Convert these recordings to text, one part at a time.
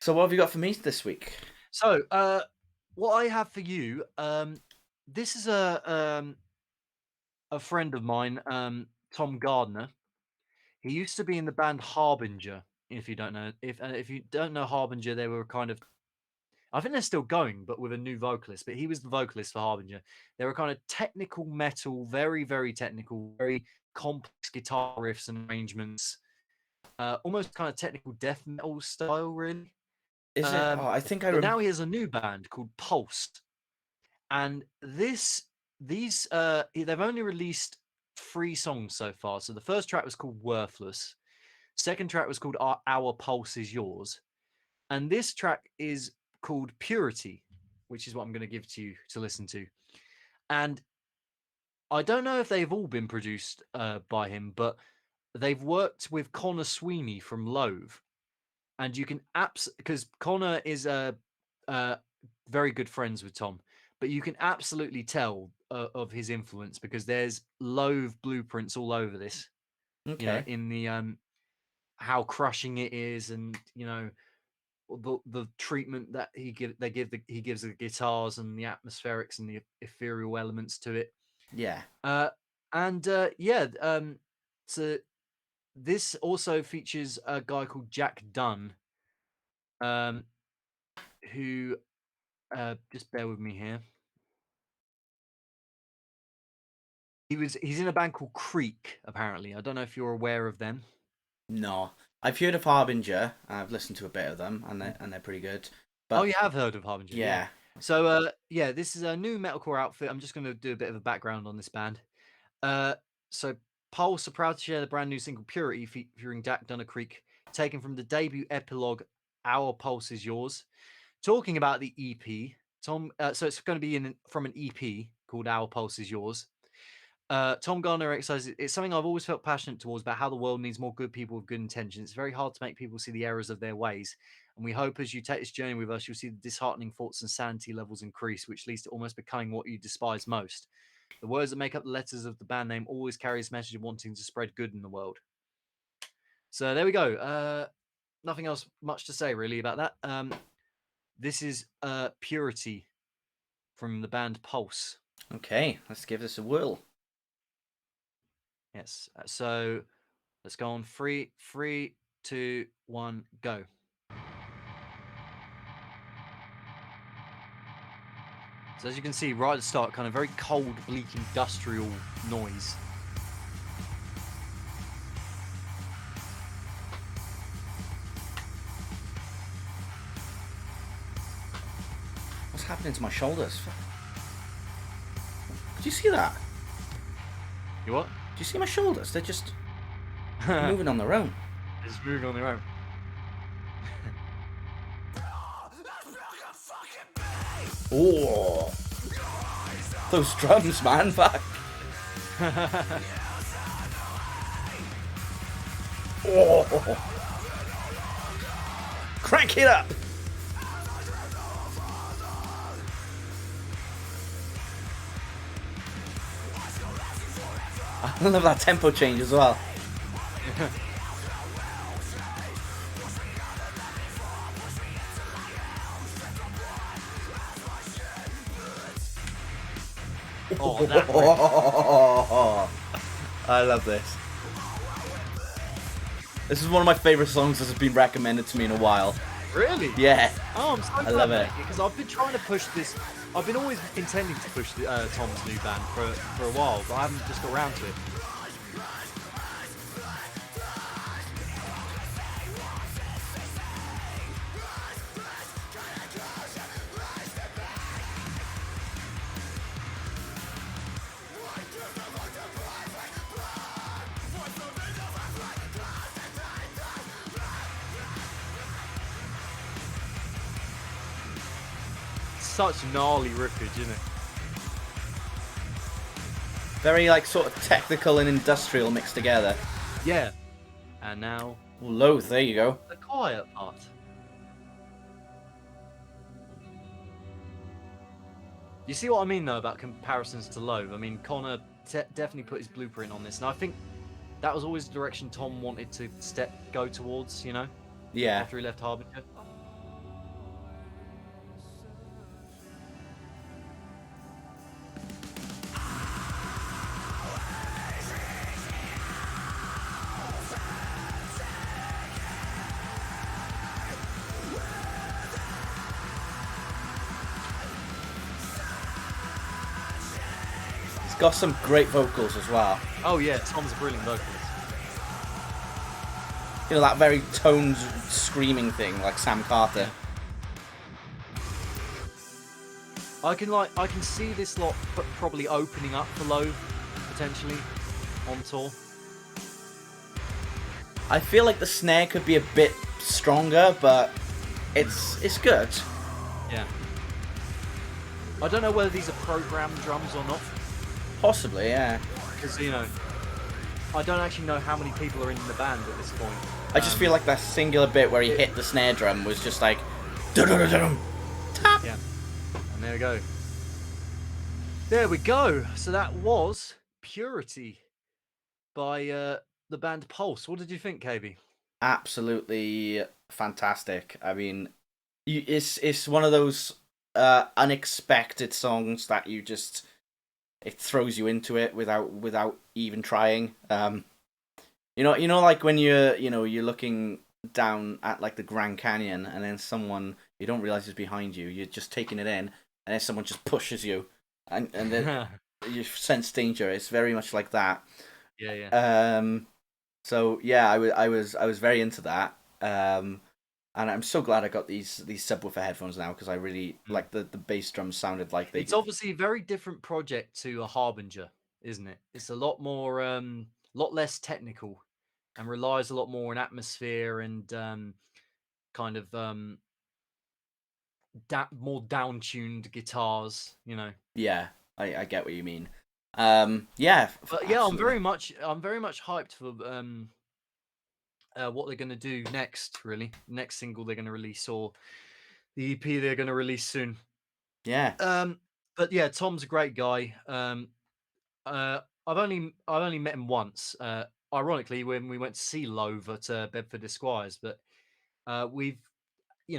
So what have you got for me this week? So, what I have for you, this is a friend of mine, Tom Gardner. He used to be in the band Harbinger. If you don't know Harbinger, they were kind of I think they're still going, but with a new vocalist. But he was the vocalist for Harbinger. They were kind of technical metal, very very technical, very complex guitar riffs and arrangements, almost kind of technical death metal style, really. Is it? Oh, I think I But rem now he has a new band called Pulse. And they've only released 3 songs so far. So the first track was called Worthless. Second track was called Our Pulse Is Yours. And this track is called Purity, which is what I'm going to give to you to listen to. And I don't know if they've all been produced by him, but they've worked with Connor Sweeney from Loathe. And you can because Connor is uh, very good friends with Tom, but you can absolutely tell of his influence because there's Loathe blueprints all over this. You know, okay. in the how crushing it is, and the treatment that he gives the guitars and the atmospherics and the ethereal elements to it. Yeah. Uh, and yeah, so this also features a guy called Jack Dunn, um, who just bear with me here. He's in a band called Creek, apparently. I don't know if you're aware of them. No. I've heard of Harbinger. I've listened to a bit of them and Mhm. they're pretty good. Oh, But you have heard of Harbinger, yeah. yeah. So, yeah, this is a new metalcore outfit. I'm just going to do a bit of a background on this band. Uh, so, Pulse are proud to share the brand new single Purity featuring Jack Dunner Creek, taken from the debut epilogue Our Pulse Is Yours. Talking about the EP, so it's going to be from an EP called Our Pulse Is Yours. Tom Garner exercises it's something I've always felt passionate towards about how the world needs more good people with good intentions. It's very hard to make people see the errors of their ways. And we hope as you take this journey with us, you'll see the disheartening thoughts and sanity levels increase, which leads to almost becoming what you despise most. The words that make up the letters of the band name always carry this message of wanting to spread good in the world. So there we go. Nothing else much to say really about that. This is Purity from the band Pulse. Okay, let's give this a whirl. Yes. So let's go on. Three, two, one, go. So as you can see, right at the start, kind of very cold, bleak, industrial noise. What's happening to my shoulders? Did you see that? You what? Did you see my shoulders? They're just moving on their own. Just moving on their own. Oh, those drums, man. Fuck. Oh, crank it up. I love that tempo change as well. Oh, that riff. I love this. This is one of my favorite songs that has been recommended to me in a while. Really? Yeah, Oh, I'm so I glad, love it. mate, because I've been trying to push this. I've been always intending to push Tom's new band for a while, but I haven't just got around to it. Such gnarly riffage, isn't it? Very like sort of technical and industrial mixed together. Yeah. And now Loath, there you go. the quiet part. You see what I mean, though, about comparisons to Loathe? I mean, Connor definitely put his blueprint on this, and I think that was always the direction Tom wanted to go towards, Yeah. after he left Harbinger. got some great vocals as well. Oh yeah, Tom's a brilliant vocalist. You know, that very toned screaming thing like Sam Carter. I can see this lot probably opening up for Loathe potentially on tour. I feel like the snare could be a bit stronger, but it's good. Yeah. I don't know whether these are programmed drums or not, Possibly, yeah. because I don't actually know how many people are in the band at this point. I just feel like that singular bit where he hit the snare drum was just like, dum-dum-dum-dum, tap. Yeah. And there we go. There we go. So that was Purity by the band Pulse. What did you think, KB? Absolutely fantastic. I mean, it's one of those unexpected songs that it throws you into it without even trying. You know, like when you're looking down at like the Grand Canyon, and then someone you don't realize is behind you. You're just taking it in, and then someone just pushes you, and then you sense danger. It's very much like that. Yeah. So yeah, I was very into that. And I'm so glad I got these subwoofer headphones now, because I really like the bass drums sounded like they. It's obviously a very different project to a Harbinger, isn't it? It's a lot more, lot less technical, and relies a lot more on atmosphere and kind of more down-tuned guitars. You know. Yeah, I get what you mean. Yeah, But yeah, I'm absolutely. very much hyped for what they're gonna do next. Really, next single they're gonna release, or the EP they're gonna release soon. Yeah, But yeah, Tom's a great guy. I've only met him once. Ironically, when we went to see Loathe at Bedford Esquires, but we've we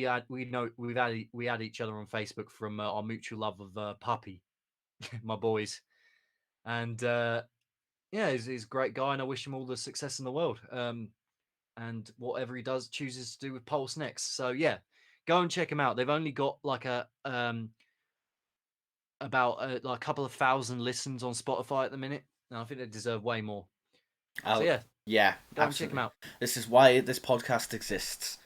had each other on Facebook from our mutual love of Puppy, my boys, and yeah, he's a great guy, and I wish him all the success in the world. And whatever he chooses to do with Pulse next. So yeah, go and check him out. They've only got like about like a couple of thousand listens on Spotify at the minute, and I think they deserve way more. So yeah, yeah, go and check him absolutely. out. This is why this podcast exists.